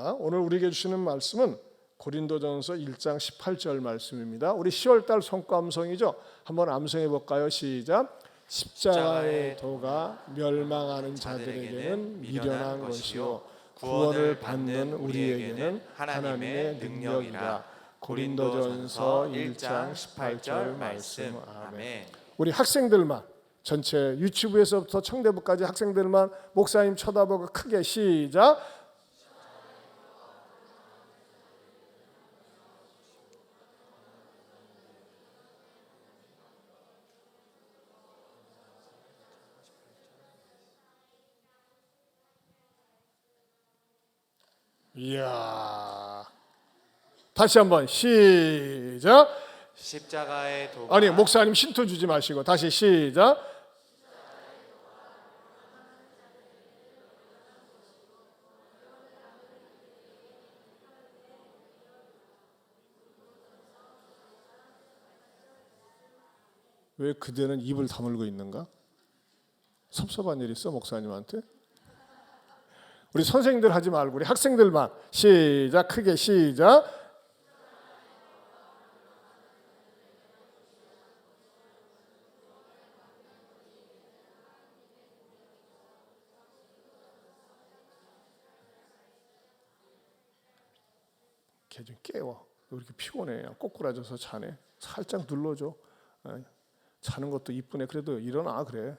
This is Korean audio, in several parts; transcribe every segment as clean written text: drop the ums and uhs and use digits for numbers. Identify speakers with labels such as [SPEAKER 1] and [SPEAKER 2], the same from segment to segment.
[SPEAKER 1] 자, 오늘 우리에게 주시는 말씀은 고린도전서 1장 18절 말씀입니다. 우리 10월달 성과 암송이죠. 한번 암송해 볼까요? 시작. 십자가의 도가 멸망하는 자들에게는 미련한 것이요 구원을 받는 우리에게는 하나님의 능력이라. 고린도전서 1장 18절 말씀. 아멘. 우리 학생들만, 전체 유치부에서부터 청대부까지 학생들만 목사님 쳐다보고 크게 시작. 이야. 다시 한번 시작.
[SPEAKER 2] 십자가의 도가.
[SPEAKER 1] 아니, 목사님 힌트 주지 마시고 다시 시작. 왜 그대는 입을 다물고 있는가? 섭섭한 일 있어 목사님한테? 우리 선생님들 하지 말고 우리 학생들만 시작. 크게 시작. 걔 좀 깨워. 왜 이렇게 피곤해? 꼬꾸라져서 자네. 살짝 눌러줘. 자는 것도 이쁘네. 그래도 일어나 그래.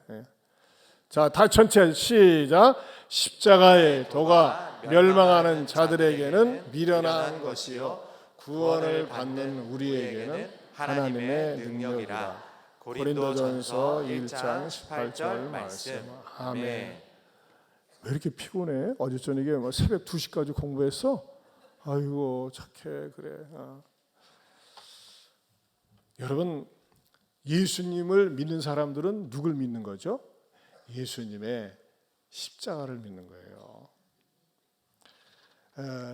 [SPEAKER 1] 자, 다 전체 시작. 십자가의 도가 멸망하는 자들에게는 미련한 것이요 구원을 받는 우리에게는 하나님의 능력이라. 고린도전서 1장 18절 말씀. 아멘. 왜 이렇게 피곤해? 어제 저녁에 새벽 2시까지 공부했어? 아이고 착해. 그래. 여러분, 예수님을 믿는 사람들은 누굴 믿는 거죠? 예수님의 십자가를 믿는 거예요.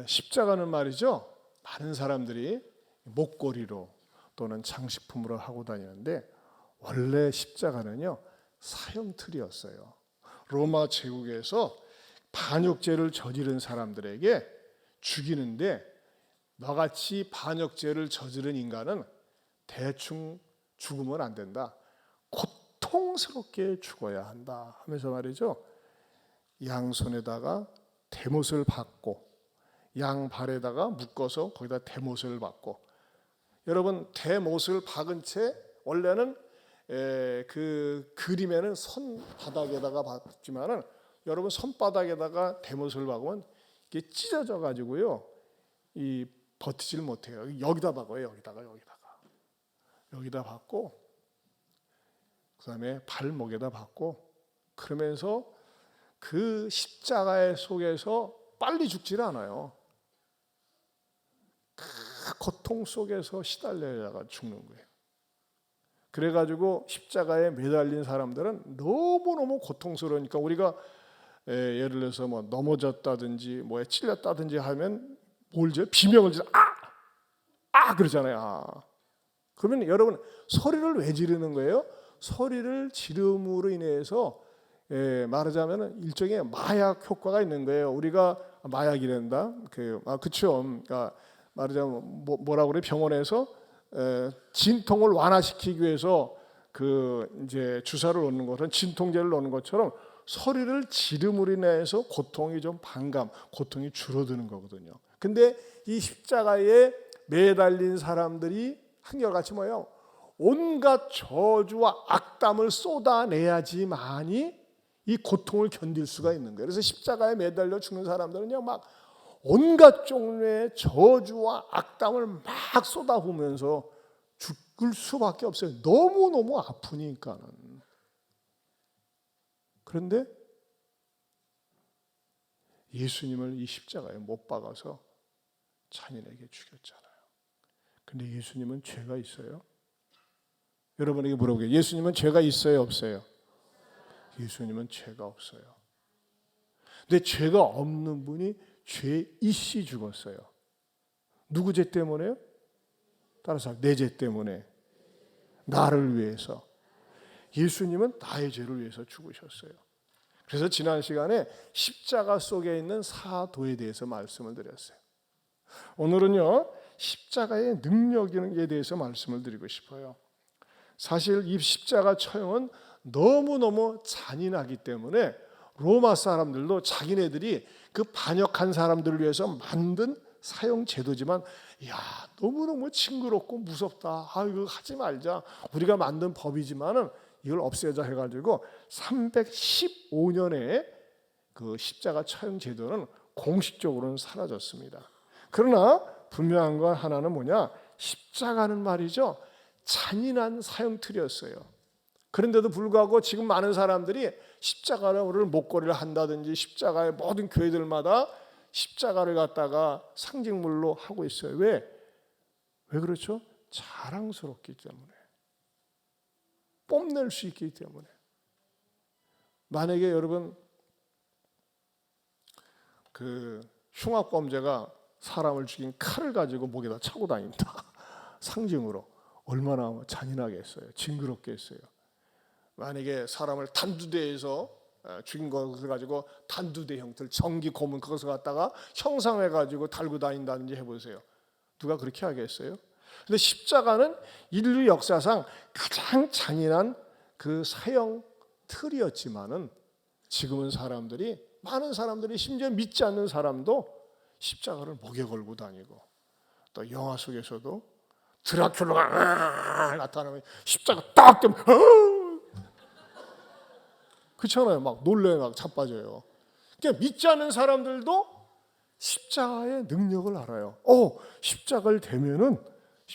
[SPEAKER 1] 십자가는 말이죠, 많은 사람들이 목걸이로 또는 장식품으로 하고 다니는데 원래 십자가는요 사형틀이었어요. 로마 제국에서 반역죄를 저지른 사람들에게 죽이는데 너같이 반역죄를 저지른 인간은 대충 죽으면 안 된다. 고통스럽게 죽어야 한다 하면서 말이죠. 양손에다가 대못을 박고 양발에다가 묶어서 거기다 대못을 박고. 여러분, 대못을 박은 채 원래는 그 그림에는 손바닥에다가 박지만은 여러분 손바닥에다가 대못을 박으면 이게 찢어져 가지고요 이 버티질 못해요. 여기다 박아요. 여기다 박고 그다음에 발목에다 박고 그러면서 그 십자가의 속에서 빨리 죽질 않아요. 그 고통 속에서 시달려다가 죽는 거예요. 그래가지고 십자가에 매달린 사람들은 너무너무 고통스러우니까 우리가 예를 들어서 뭐 넘어졌다든지 뭐에 찔렸다든지 하면 뭘죠? 비명을 지르 그러잖아요. 그러면 여러분 소리를 왜 지르는 거예요? 소리를 지름으로 인해서 말하자면 일종의 마약 효과가 있는 거예요. 우리가 마약이란다. 그렇죠. 그러니까 말하자면 뭐라고 그래? 병원에서 진통을 완화시키기 위해서 이제 주사를 놓는 것은 진통제를 놓는 것처럼 소리를 지름으로 인해서 고통이 좀 고통이 줄어드는 거거든요. 근데 이 십자가에 매달린 사람들이 한결같이 뭐예요? 온갖 저주와 악담을 쏟아내야지만이 이 고통을 견딜 수가 있는 거예요. 그래서 십자가에 매달려 죽는 사람들은요, 막 온갖 종류의 저주와 악담을 막 쏟아부으면서 죽을 수밖에 없어요. 너무너무 아프니까는. 그런데 예수님을 이 십자가에 못 박아서 잔인하게 죽였잖아요. 근데 예수님은 죄가 있어요? 여러분에게 물어보게요. 예수님은 죄가 있어요, 없어요? 예수님은 죄가 없어요. 근데 죄가 없는 분이 죄이시 죽었어요. 누구 죄 때문에요? 따라서 내 죄 때문에, 나를 위해서. 예수님은 나의 죄를 위해서 죽으셨어요. 그래서 지난 시간에 십자가 속에 있는 사도에 대해서 말씀을 드렸어요. 오늘은요, 십자가의 능력에 대해서 말씀을 드리고 싶어요. 사실 이 십자가 처형은 너무너무 잔인하기 때문에 로마 사람들도 자기네들이 그 반역한 사람들을 위해서 만든 사형 제도지만, 야, 너무너무 징그럽고 무섭다. 이거 하지 말자. 우리가 만든 법이지만은 이걸 없애자 해가지고 315년에 그 십자가 처형 제도는 공식적으로는 사라졌습니다. 그러나 분명한 건 하나는 뭐냐? 십자가는 말이죠, 잔인한 사형틀이었어요. 그런데도 불구하고 지금 많은 사람들이 십자가를 목걸이를 한다든지 십자가의 모든 교회들마다 십자가를 갖다가 상징물로 하고 있어요. 왜 그렇죠? 자랑스럽기 때문에, 뽐낼 수 있기 때문에. 만약에 여러분 그 흉악범죄가 사람을 죽인 칼을 가지고 목에다 차고 다닌다, 상징으로, 얼마나 잔인하겠어요. 징그럽겠어요. 만약에 사람을 단두대에서 죽인 것을 가지고 단두대 형틀, 전기 고문 그것을 갖다가 형상해 가지고 달고 다닌다든지 해보세요. 누가 그렇게 하겠어요? 근데 십자가는 인류 역사상 가장 잔인한 그 사형 틀이었지만은 지금은 많은 사람들이 심지어 믿지 않는 사람도 십자가를 목에 걸고 다니고, 또 영화 속에서도 드라큘라가 나타나면 십자가 딱 되면 그렇잖아요. 막 놀래, 막 자빠져요. 그러니까 믿지 않는 사람들도 십자가의 능력을 알아요. 십자가를 대면은,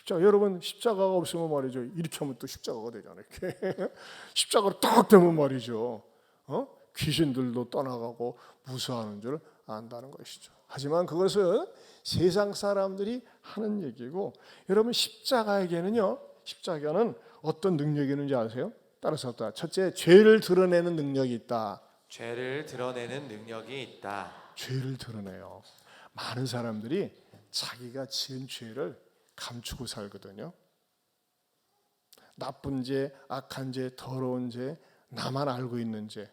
[SPEAKER 1] 여러분 십자가가 없으면 말이죠, 이렇게 하면 또 십자가가 되잖아요. 이렇게 십자가를 딱 대면 말이죠, 귀신들도 떠나가고 무서워하는 줄 안다는 것이죠. 하지만 그것은 세상 사람들이 하는 얘기고, 여러분 십자가에게는요, 십자가는 어떤 능력이 있는지 아세요? 따라서 첫째, 죄를 드러내는 능력이 있다.
[SPEAKER 2] 죄를 드러내는 능력이 있다.
[SPEAKER 1] 죄를 드러내요. 많은 사람들이 자기가 지은 죄를 감추고 살거든요. 나쁜 죄, 악한 죄, 더러운 죄, 나만 알고 있는 죄,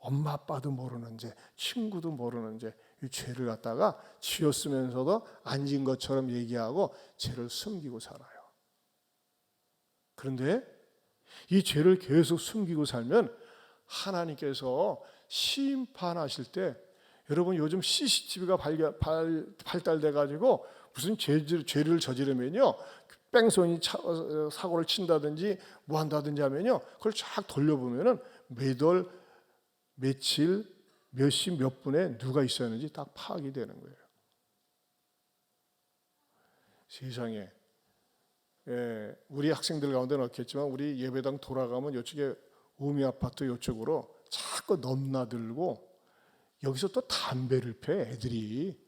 [SPEAKER 1] 엄마 아빠도 모르는 죄, 친구도 모르는 죄, 이 죄를 갖다가 지었으면서도 안 지은 것처럼 얘기하고 죄를 숨기고 살아요. 그런데 이 죄를 계속 숨기고 살면 하나님께서 심판하실 때, 여러분 요즘 CCTV가 발달돼 가지고 무슨 죄를 저지르면요, 뺑소니 사고를 친다든지 뭐 한다든지 하면요, 그걸 쫙 돌려보면은 매달 며칠 몇 시 몇 분에 누가 있었는지 딱 파악이 되는 거예요. 세상에, 우리 학생들 가운데는 없겠지만 우리 예배당 돌아가면 이쪽에 우미 아파트 이쪽으로 자꾸 넘나들고 여기서 또 담배를 펴 애들이.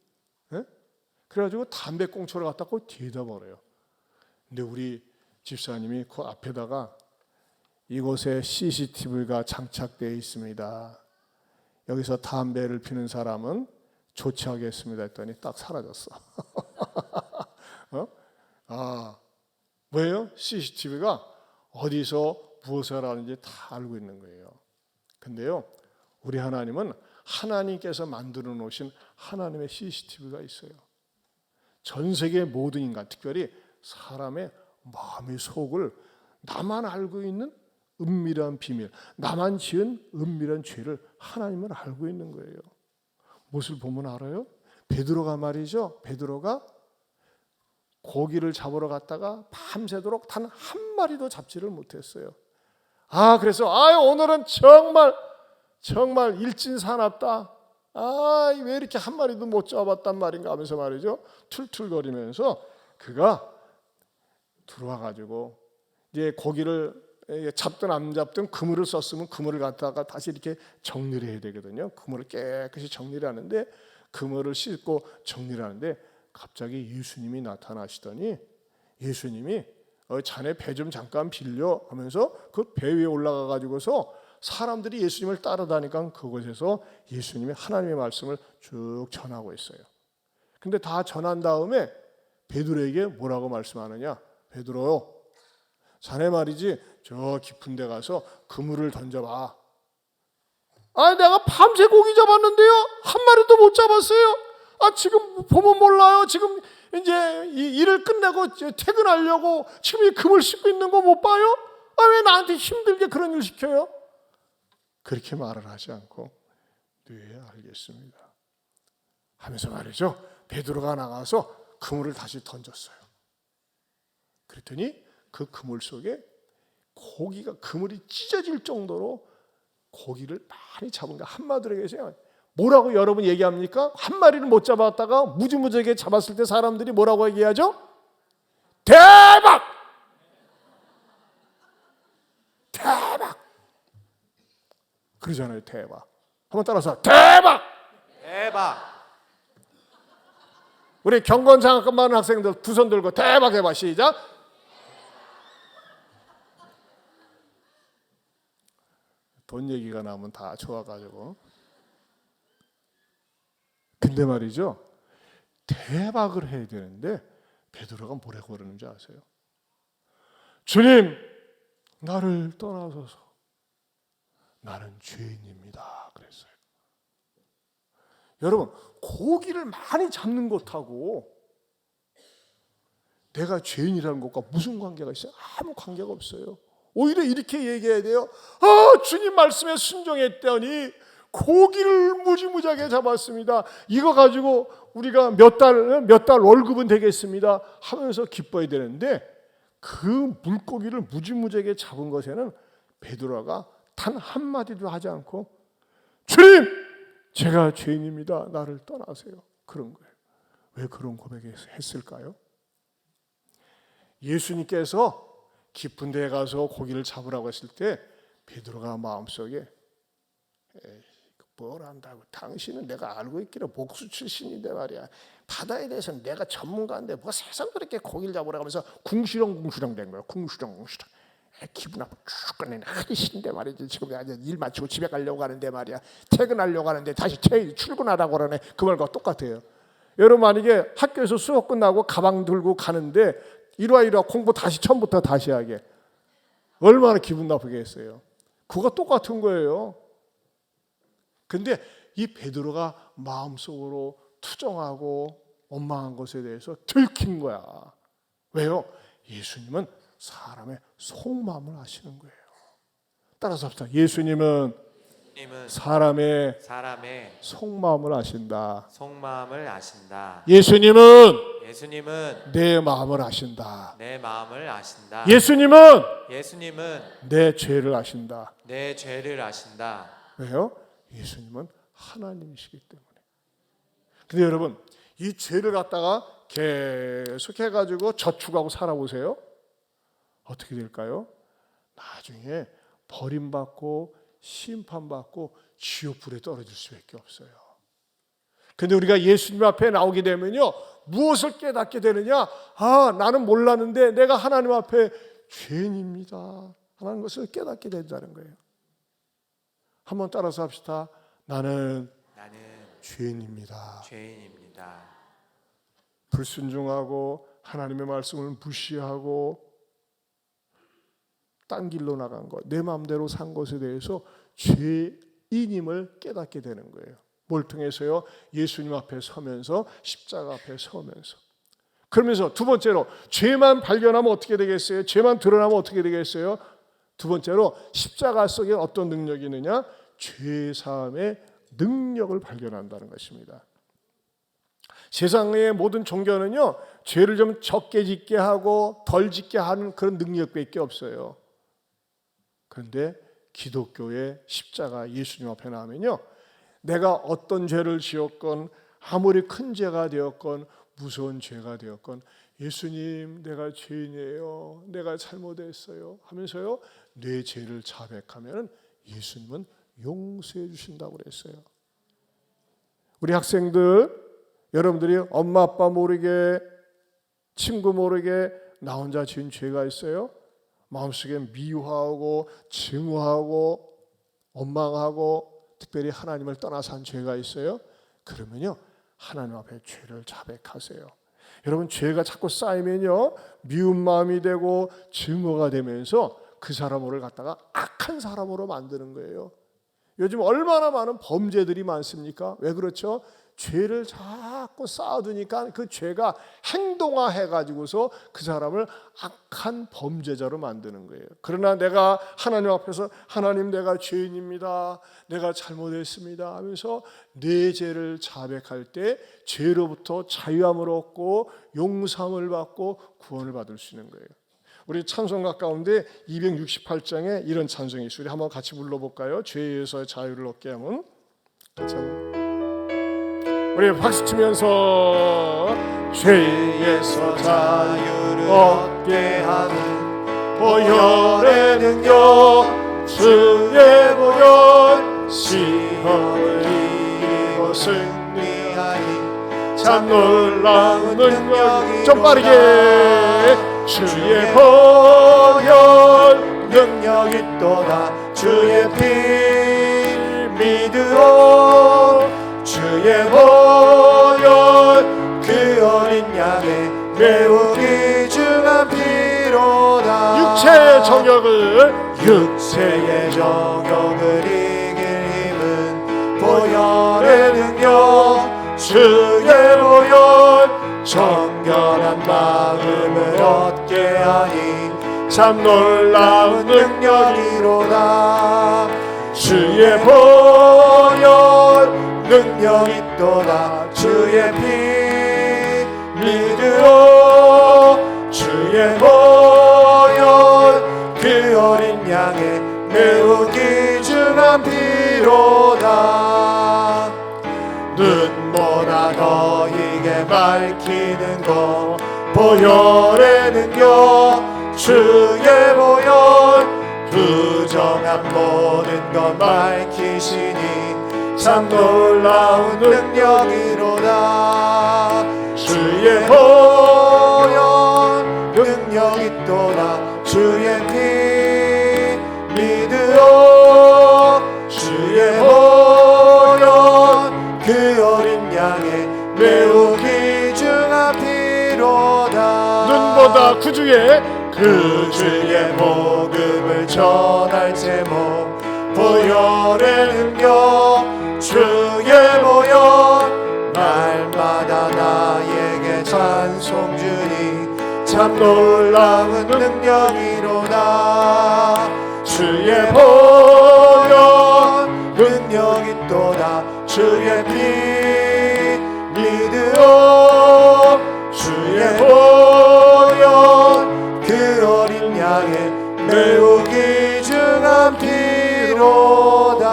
[SPEAKER 1] 그래가지고 담배 꽁초를 갖다 꼭 뒤에다 버려요. 근데 우리 집사님이 그 앞에다가 이곳에 CCTV가 장착되어 있습니다. 여기서 담배를 피는 사람은 조치하겠습니다 했더니 딱 사라졌어. 뭐예요? CCTV가 어디서 무엇을 하는지 다 알고 있는 거예요. 근데요, 우리 하나님은 하나님께서 만들어 놓으신 하나님의 CCTV가 있어요. 전 세계 모든 인간, 특별히 사람의 마음의 속을, 나만 알고 있는 은밀한 비밀, 나만 지은 은밀한 죄를 하나님은 알고 있는 거예요. 무엇을 보면 알아요? 베드로가 말이죠, 베드로가 고기를 잡으러 갔다가 밤새도록 단 한 마리도 잡지를 못했어요. 그래서 오늘은 정말 일진사납다. 왜 이렇게 한 마리도 못 잡았단 말인가 하면서 말이죠, 툴툴거리면서 그가 들어와 가지고 이제 고기를 잡든 안 잡든 그물을 썼으면 그물을 갖다가 다시 이렇게 정리를 해야 되거든요. 그물을 깨끗이 정리를 하는데, 그물을 씻고 정리를 하는데 갑자기 예수님이 나타나시더니, 예수님이 자네 배 좀 잠깐 빌려 하면서 그 배 위에 올라가 가지고서 사람들이 예수님을 따라다니까 그곳에서 예수님이 하나님의 말씀을 쭉 전하고 있어요. 근데 다 전한 다음에 베드로에게 뭐라고 말씀하느냐? 베드로요, 자네 말이지 저 깊은 데 가서 그물을 던져봐. 아, 내가 밤새 고기 잡았는데요, 한 마리도 못 잡았어요. 아, 지금 보면 몰라요. 지금 이제 이 일을 끝내고 퇴근하려고 지금 이 금을 씻고 있는 거 못 봐요? 아, 왜 나한테 힘들게 그런 일 시켜요? 그렇게 말을 하지 않고, 네, 알겠습니다 하면서 말이죠, 베드로가 나가서 그물을 다시 던졌어요. 그랬더니 그 그물 속에 고기가, 그물이 찢어질 정도로 고기를 많이 잡은 거야. 한마디로 얘기해서 뭐라고 여러분 얘기합니까? 한 마리를 못 잡았다가 무지무지하게 잡았을 때 사람들이 뭐라고 얘기하죠? 대박! 대박! 그러잖아요. 대박. 한번 따라서 대박!
[SPEAKER 2] 대박.
[SPEAKER 1] 우리 경건장학금 많은 학생들 두 손 들고 대박 해봐. 시작. 돈 얘기가 나오면 다 좋아가지고. 근데 말이죠, 대박을 해야 되는데 베드로가 뭐라고 그러는지 아세요? 주님, 나를 떠나소서, 나는 죄인입니다 그랬어요. 여러분, 고기를 많이 잡는 것하고 내가 죄인이라는 것과 무슨 관계가 있어요? 아무 관계가 없어요. 오히려 이렇게 얘기해야 돼요. 아, 주님 말씀에 순종했더니 고기를 무지무지하게 잡았습니다. 이거 가지고 우리가 몇 달 월급은 되겠습니다 하면서 기뻐야 되는데, 그 물고기를 무지무지하게 잡은 것에는 베드로가 단 한마디도 하지 않고 주님, 제가 죄인입니다, 나를 떠나세요, 그런 거예요. 왜 그런 고백을 했을까요? 예수님께서 깊은 데에 가서 고기를 잡으라고 했을 때 베드로가 마음속에 뭘 안다고, 당신은 내가 알고 있기를 목수 출신인데 말이야, 바다에 대해서는 내가 전문가인데 뭐 세상 그렇게 고기를 잡으라고 하면서 궁시렁궁시렁 된 거야. 궁시렁궁시렁. 기분 나쁘 죽겠네. 하기 싫은데 말이지. 지금 일 마치고 집에 가려고 하는데 말이야, 퇴근하려고 하는데 다시 출근하라고 그러네. 그 말과 똑같아요. 여러분, 만약에 학교에서 수업 끝나고 가방 들고 가는데 이리와 공부 다시 처음부터 다시 하게, 얼마나 기분 나쁘게 했어요. 그거 똑같은 거예요. 근데 이 베드로가 마음속으로 투정하고 원망한 것에 대해서 들킨 거야. 왜요? 예수님은 사람의 속마음을 아시는 거예요. 따라서 합시다. 예수님은 사람의 속마음을 아신다.
[SPEAKER 2] 속마음을 아신다.
[SPEAKER 1] 예수님은 내 마음을 아신다.
[SPEAKER 2] 내 마음을 아신다.
[SPEAKER 1] 예수님은
[SPEAKER 2] 내
[SPEAKER 1] 죄를 아신다.
[SPEAKER 2] 내 죄를 아신다.
[SPEAKER 1] 왜요? 예수님은 하나님이시기 때문에. 근데 여러분, 이 죄를 갖다가 계속 해가지고 저축하고 살아보세요. 어떻게 될까요? 나중에 버림받고 심판받고 지옥불에 떨어질 수밖에 없어요. 근데 우리가 예수님 앞에 나오게 되면요, 무엇을 깨닫게 되느냐? 아, 나는 몰랐는데 내가 하나님 앞에 죄인입니다 하는 것을 깨닫게 된다는 거예요. 한번 따라서 합시다. 나는 죄인입니다. 불순종하고 하나님의 말씀을 무시하고 딴 길로 나간 것, 내 마음대로 산 것에 대해서 죄인임을 깨닫게 되는 거예요. 뭘 통해서요? 예수님 앞에 서면서, 십자가 앞에 서면서. 그러면서 두 번째로, 죄만 발견하면 어떻게 되겠어요? 죄만 드러나면 어떻게 되겠어요? 두 번째로, 십자가 속에 어떤 능력이 있느냐? 죄사함의 능력을 발견한다는 것입니다. 세상의 모든 종교는요, 죄를 좀 적게 짓게 하고 덜 짓게 하는 그런 능력밖에 없어요. 그런데 기독교의 십자가 예수님 앞에 나오면요, 내가 어떤 죄를 지었건, 아무리 큰 죄가 되었건 무서운 죄가 되었건, 예수님, 내가 죄인이에요, 내가 잘못했어요 하면서요, 내 죄를 자백하면 예수님은 용서해 주신다고 그랬어요. 우리 학생들, 여러분들이 엄마 아빠 모르게, 친구 모르게 나 혼자 지은 죄가 있어요? 마음속에 미워하고 증오하고 원망하고 특별히 하나님을 떠나서 한 죄가 있어요? 그러면요, 하나님 앞에 죄를 자백하세요. 여러분, 죄가 자꾸 쌓이면요, 미운 마음이 되고 증오가 되면서 그 사람을 갖다가 악한 사람으로 만드는 거예요. 요즘 얼마나 많은 범죄들이 많습니까? 왜 그렇죠? 죄를 자꾸 쌓아두니까 그 죄가 행동화해가지고서 그 사람을 악한 범죄자로 만드는 거예요. 그러나 내가 하나님 앞에서 하나님 내가 죄인입니다, 내가 잘못했습니다 하면서 내 죄를 자백할 때 죄로부터 자유함을 얻고 용서함을 받고 구원을 받을 수 있는 거예요. 우리 찬송가 가운데 268장에 이런 찬송이 있어요. 우리 한번 같이 불러볼까요? 죄에서 자유를 얻게 하면. 같이 한번. 우리 박수 치면서 죄에서 자유를 얻게 하는 보혈의 능력, 주의 보혈, 시험을 이기고 승리하니 참 놀라운 능력이. 좀 빠르게. 주의 보혈 능력이 또다. 주의 피 믿으오. 주의 보혈 그 어린 양의 매우 귀중한 피로다. 육체의 정욕을 이길 힘은 보혈의 능력. 주의 보혈 정결한 마음을 얻게 하니 참 놀라운 능력이로다. 주의 보혈 능력이 또다. 주의 피 믿으오. 주의 보혈 그 어린 양의 매우 귀중한 피로다. 눈보다 더 이게 밝히는 것 보혈의 능력. 주의 보혈 부정한 모든 것 밝히시니 참 놀라운 능력이로다. 주의 보혈 능력이 또다. 주의 피 믿으오. 주의 보혈 그 어린 양의 매우 귀중한 피로다. 눈보다 그 주의 복음을 전할 제목 보혈의 능력. 주의 보혈 날마다 나에게 찬송 주니 참 놀라운 능력이로다. 주의 보혈 능력이 또다. 주의 피 믿으오. 주의 보혈 그 어린 양의 매우 귀중한 피로다.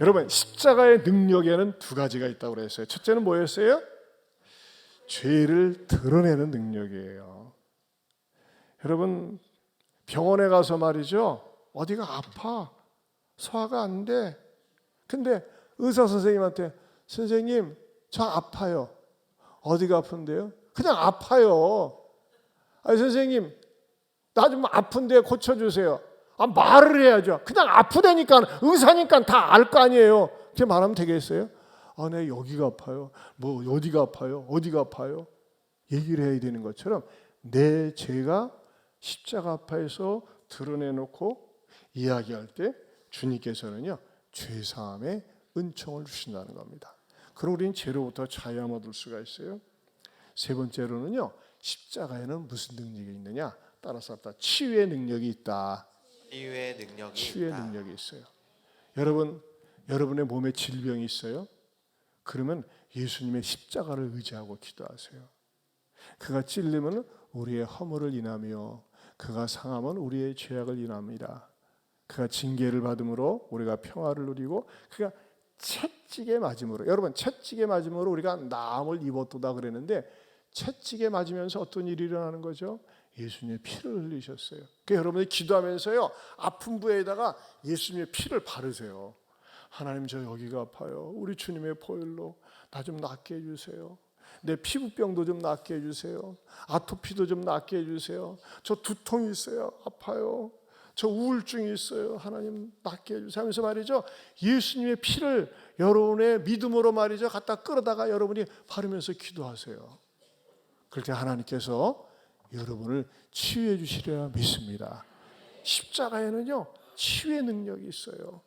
[SPEAKER 1] 여러분, 십자가의 능력에는 두 가지가 있다고 그랬어요. 첫째는 뭐였어요? 죄를 드러내는 능력이에요. 여러분, 병원에 가서 말이죠, 어디가 아파, 소화가 안 돼. 근데 의사 선생님한테 선생님 저 아파요. 어디가 아픈데요? 그냥 아파요. 아니 선생님 나 좀 아픈데 고쳐주세요. 말을 해야죠. 그냥 아프다니까 의사니까 다 알 거 아니에요. 그렇게 말하면 되겠어요? 네 여기가 아파요. 뭐 어디가 아파요? 어디가 아파요? 얘기를 해야 되는 것처럼 내 죄가 십자가 앞에서 드러내놓고 이야기할 때 주님께서는요 죄사함의 은총을 주신다는 겁니다. 그럼 우리는 죄로부터 자유함을 얻을 수가 있어요. 세 번째로는요 십자가에는 무슨 능력이 있느냐? 따라서 치유의 능력이 있다. 치유의 능력이 있어요. 여러분의 몸에 질병이 있어요? 그러면 예수님의 십자가를 의지하고 기도하세요. 그가 찔리면 우리의 허물을 인하며 그가 상하면 우리의 죄악을 인합니다. 그가 징계를 받음으로 우리가 평화를 누리고 그가 채찍에 맞음으로, 여러분 채찍에 맞음으로 우리가 나음을 입었도다 그랬는데 채찍에 맞으면서 어떤 일이 일어나는 거죠? 예수님의 피를 흘리셨어요. 그러니까 여러분이 기도하면서요 아픈 부에다가 예수님의 피를 바르세요. 하나님 저 여기가 아파요. 우리 주님의 보혈로 나 좀 낫게 해주세요. 내 피부병도 좀 낫게 해주세요. 아토피도 좀 낫게 해주세요. 저 두통이 있어요. 아파요. 저 우울증이 있어요. 하나님 낫게 해주세요 하면서 말이죠 예수님의 피를 여러분의 믿음으로 말이죠 갖다 끌어다가 여러분이 바르면서 기도하세요. 그럴 때 하나님께서 여러분을 치유해 주시리라 믿습니다. 십자가에는요 치유의 능력이 있어요.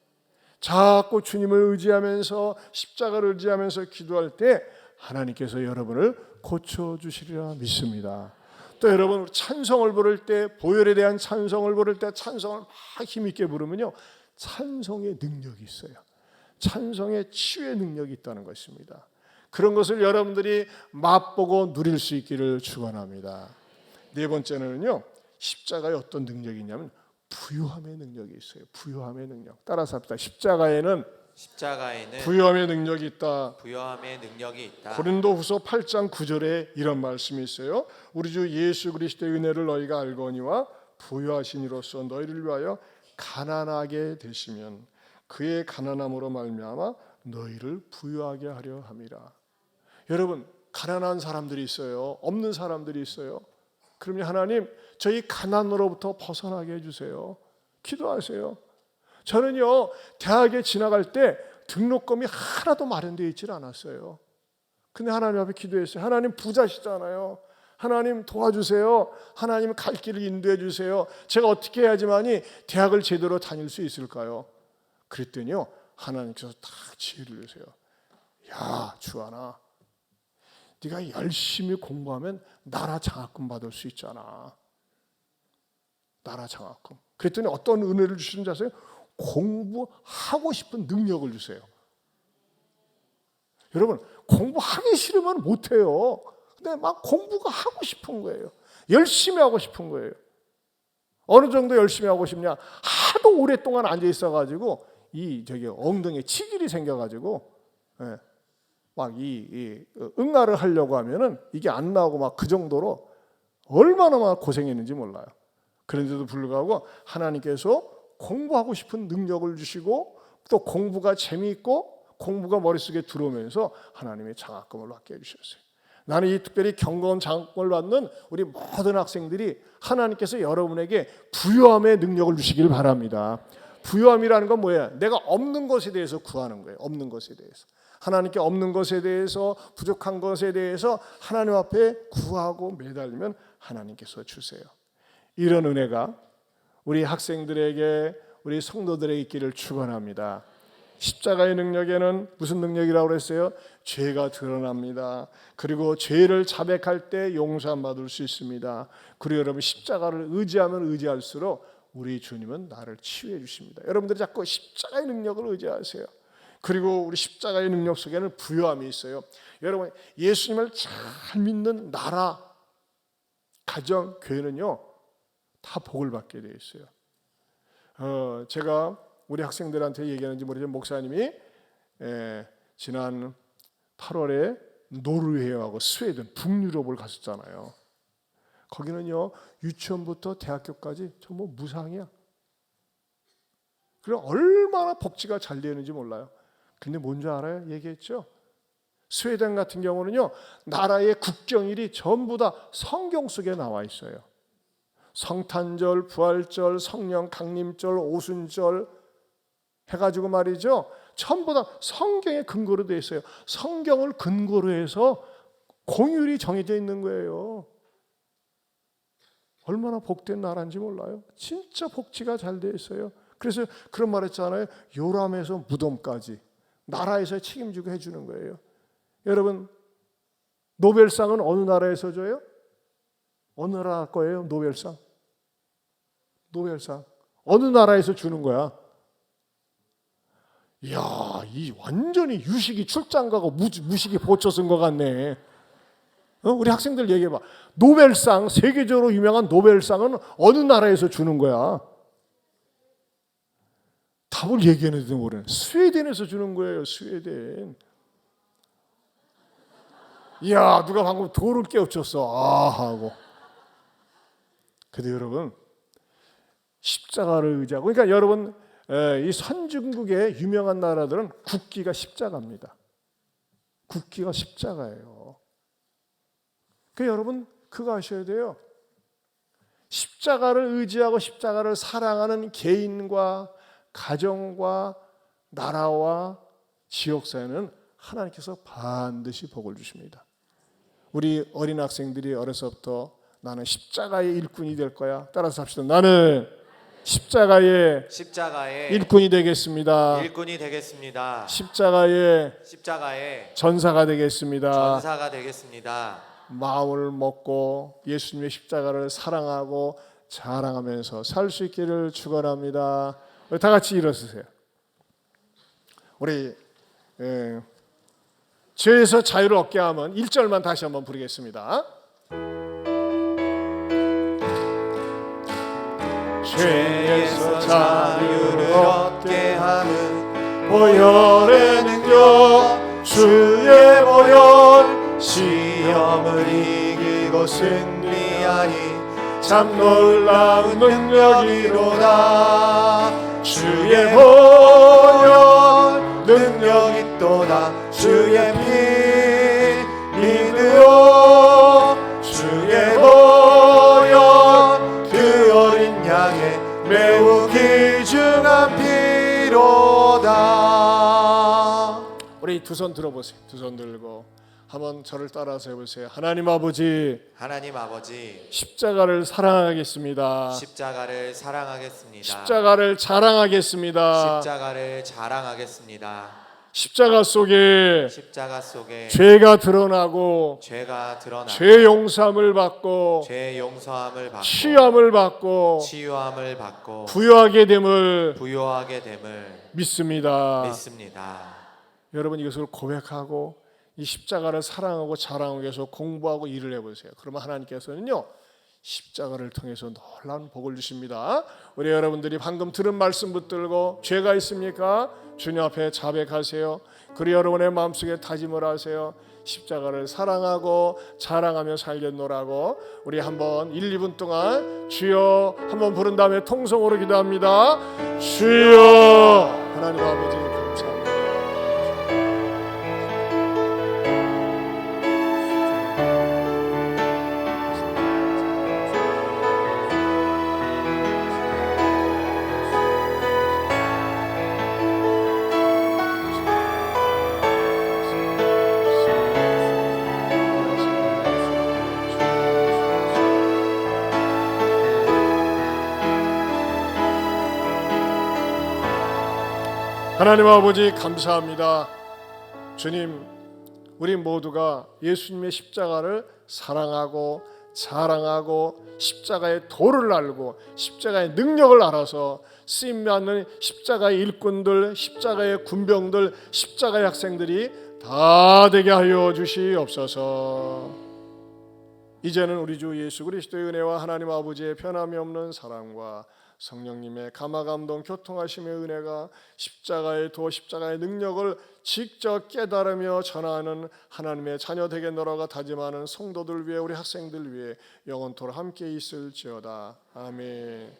[SPEAKER 1] 자꾸 주님을 의지하면서 십자가를 의지하면서 기도할 때 하나님께서 여러분을 고쳐주시리라 믿습니다. 또 여러분 찬송을 부를 때, 보혈에 대한 찬송을 부를 때 찬송을 막 힘있게 부르면요, 찬송의 능력이 있어요. 찬송의 치유의 능력이 있다는 것입니다. 그런 것을 여러분들이 맛보고 누릴 수 있기를 축원합니다. 네 번째는요, 십자가에 어떤 능력이 있냐면 부요함의 능력이 있어요. 부요함의 능력. 따라서 합시다. 십자가에는 부요함의 능력이 있다.
[SPEAKER 2] 부요함의 능력이 있다.
[SPEAKER 1] 고린도후서 8장 9절에 이런 말씀이 있어요. 우리 주 예수 그리스도의 은혜를 너희가 알거니와 부요하신 이로써 너희를 위하여 가난하게 되시면 그의 가난함으로 말미암아 너희를 부요하게 하려 함이라. 여러분, 가난한 사람들이 있어요. 없는 사람들이 있어요. 그러면 하나님, 저희 가난으로부터 벗어나게 해주세요. 기도하세요. 저는요, 대학에 지나갈 때 등록금이 하나도 마련되어 있질 않았어요. 근데 하나님 앞에 기도했어요. 하나님 부자시잖아요. 하나님 도와주세요. 하나님 갈 길을 인도해 주세요. 제가 어떻게 해야지만이 대학을 제대로 다닐 수 있을까요? 그랬더니요, 하나님께서 딱 지혜를 주세요. 야, 주하나, 네가 열심히 공부하면 나라 장학금 받을 수 있잖아. 나라 장학금. 그랬더니 어떤 은혜를 주시는지 아세요? 공부하고 싶은 능력을 주세요. 여러분, 공부하기 싫으면 못해요. 근데 막 공부가 하고 싶은 거예요. 열심히 하고 싶은 거예요. 어느 정도 열심히 하고 싶냐? 하도 오랫동안 앉아 있어가지고 저기 엉덩이에 치질이 생겨가지고, 예, 막 응아를 하려고 하면은 이게 안 나오고 막 그 정도로 얼마나 막 고생했는지 몰라요. 그런데도 불구하고 하나님께서 공부하고 싶은 능력을 주시고 또 공부가 재미있고 공부가 머릿속에 들어오면서 하나님의 장학금을 받게 해주셨어요. 나는 이 특별히 경건 장학금을 받는 우리 모든 학생들이 하나님께서 여러분에게 부요함의 능력을 주시길 바랍니다. 부요함이라는 건 뭐예요? 내가 없는 것에 대해서 구하는 거예요. 없는 것에 대해서. 하나님께 없는 것에 대해서, 부족한 것에 대해서 하나님 앞에 구하고 매달리면 하나님께서 주세요. 이런 은혜가 우리 학생들에게, 우리 성도들에게 있기를 축원합니다. 십자가의 능력에는 무슨 능력이라고 그랬어요? 죄가 드러납니다. 그리고 죄를 자백할 때 용서함 받을 수 있습니다. 그리고 여러분, 십자가를 의지하면 의지할수록 우리 주님은 나를 치유해 주십니다. 여러분들이 자꾸 십자가의 능력을 의지하세요. 그리고 우리 십자가의 능력 속에는 부요함이 있어요. 여러분, 예수님을 잘 믿는 나라, 가정, 교회는요, 다 복을 받게 되어 있어요. 제가 우리 학생들한테 얘기하는지 모르지만 목사님이 지난 8월에 노르웨이하고 스웨덴, 북유럽을 갔었잖아요. 거기는요, 유치원부터 대학교까지 전부 무상이야. 그럼 얼마나 복지가 잘 되는지 몰라요. 근데 뭔지 알아요? 얘기했죠. 스웨덴 같은 경우는요, 나라의 국경일이 전부 다 성경 속에 나와 있어요. 성탄절, 부활절, 성령 강림절, 오순절 해가지고 말이죠, 전부 다 성경에 근거로 되어 있어요. 성경을 근거로 해서 공휴일이 정해져 있는 거예요. 얼마나 복된 나라인지 몰라요. 진짜 복지가 잘 되어 있어요. 그래서 그런 말 했잖아요. 요람에서 무덤까지 나라에서 책임지고 해주는 거예요. 여러분, 노벨상은 어느 나라에서 줘요? 어느 나라 거예요? 노벨상. 노벨상 어느 나라에서 주는 거야? 이야, 이 완전히 유식이 출장 가고 무식이 보초 쓴 것 같네. 우리 학생들 얘기해봐. 노벨상, 세계적으로 유명한 노벨상은 어느 나라에서 주는 거야? 답을 얘기했는데도 모르네. 스웨덴에서 주는 거예요. 스웨덴. 이야, 누가 방금 돌을 깨우쳤어. 아 하고. 근데 여러분, 십자가를 의지하고, 그러니까 여러분, 이 선진국의 유명한 나라들은 국기가 십자가입니다. 국기가 십자가예요. 그러니까 여러분, 그거 아셔야 돼요. 십자가를 의지하고 십자가를 사랑하는 개인과 가정과 나라와 지역사회는 하나님께서 반드시 복을 주십니다. 우리 어린 학생들이 어려서부터 나는 십자가의 일꾼이 될 거야. 따라서 합시다. 나는 십자가의
[SPEAKER 2] 십자가의
[SPEAKER 1] 일꾼이 되겠습니다.
[SPEAKER 2] 일꾼이 되겠습니다.
[SPEAKER 1] 십자가의
[SPEAKER 2] 십자가의
[SPEAKER 1] 전사가 되겠습니다.
[SPEAKER 2] 전사가 되겠습니다.
[SPEAKER 1] 마음을 먹고 예수님의 십자가를 사랑하고 자랑하면서 살 수 있기를 축원합니다. 우리 다 같이 일어서세요. 우리 죄에서 자유를 얻게 하면 1절만 다시 한번 부르겠습니다.
[SPEAKER 2] 죄에서 자유를 얻게 하는
[SPEAKER 1] 보혈의 능력 주의 보혈
[SPEAKER 2] 시험을 이기고 승리하니
[SPEAKER 1] 참 놀라운 능력이로다.
[SPEAKER 2] 주의 보혈 능력 있도다. 주의 피 믿으오. 주의 보혈 그 어린 양의 매우 귀중한 피로다.
[SPEAKER 1] 우리 두 손 들어보세요. 두 손 들고 한번 저를 따라서 해보세요. 하나님 아버지,
[SPEAKER 2] 하나님 아버지,
[SPEAKER 1] 십자가를 사랑하겠습니다.
[SPEAKER 2] 십자가를 사랑하겠습니다.
[SPEAKER 1] 십자가를 자랑하겠습니다.
[SPEAKER 2] 십자가를 자랑하겠습니다.
[SPEAKER 1] 십자가 속에
[SPEAKER 2] 십자가 속에
[SPEAKER 1] 죄가 드러나고
[SPEAKER 2] 죄가 드러나
[SPEAKER 1] 죄 용서함을 받고
[SPEAKER 2] 죄 용서함을 받고
[SPEAKER 1] 치유함을 받고
[SPEAKER 2] 치유함을 받고
[SPEAKER 1] 부유하게 됨을
[SPEAKER 2] 부요하게 됨을
[SPEAKER 1] 믿습니다.
[SPEAKER 2] 믿습니다.
[SPEAKER 1] 여러분 이것을 고백하고 이 십자가를 사랑하고 자랑하기 위해서 공부하고 일을 해보세요. 그러면 하나님께서는요 십자가를 통해서 놀라운 복을 주십니다. 우리 여러분들이 방금 들은 말씀 붙들고 죄가 있습니까? 주님 앞에 자백하세요. 그리고 여러분의 마음속에 다짐을 하세요. 십자가를 사랑하고 자랑하며 살겠노라고. 우리 한번 1, 2분 동안 주여 한번 부른 다음에 통성으로 기도합니다. 주여. 하나님 아버지 감사합니다. 하나님 아버지 감사합니다. 주님, 우리 모두가 예수님의 십자가를 사랑하고 자랑하고 십자가의 도를 알고 십자가의 능력을 알아서 쓰임받는 십자가의 일꾼들, 십자가의 군병들, 십자가의 학생들이 다 되게 하여 주시옵소서. 이제는 우리 주 예수 그리스도의 은혜와 하나님 아버지의 변함이 없는 사랑과 성령님의 감화감동 교통하심의 은혜가 십자가의 도 십자가의 능력을 직접 깨달으며 전하는 하나님의 자녀 되겠노라고 다짐하는 성도들 위해 우리 학생들 위해 영원토록 함께 있을지어다. 아멘.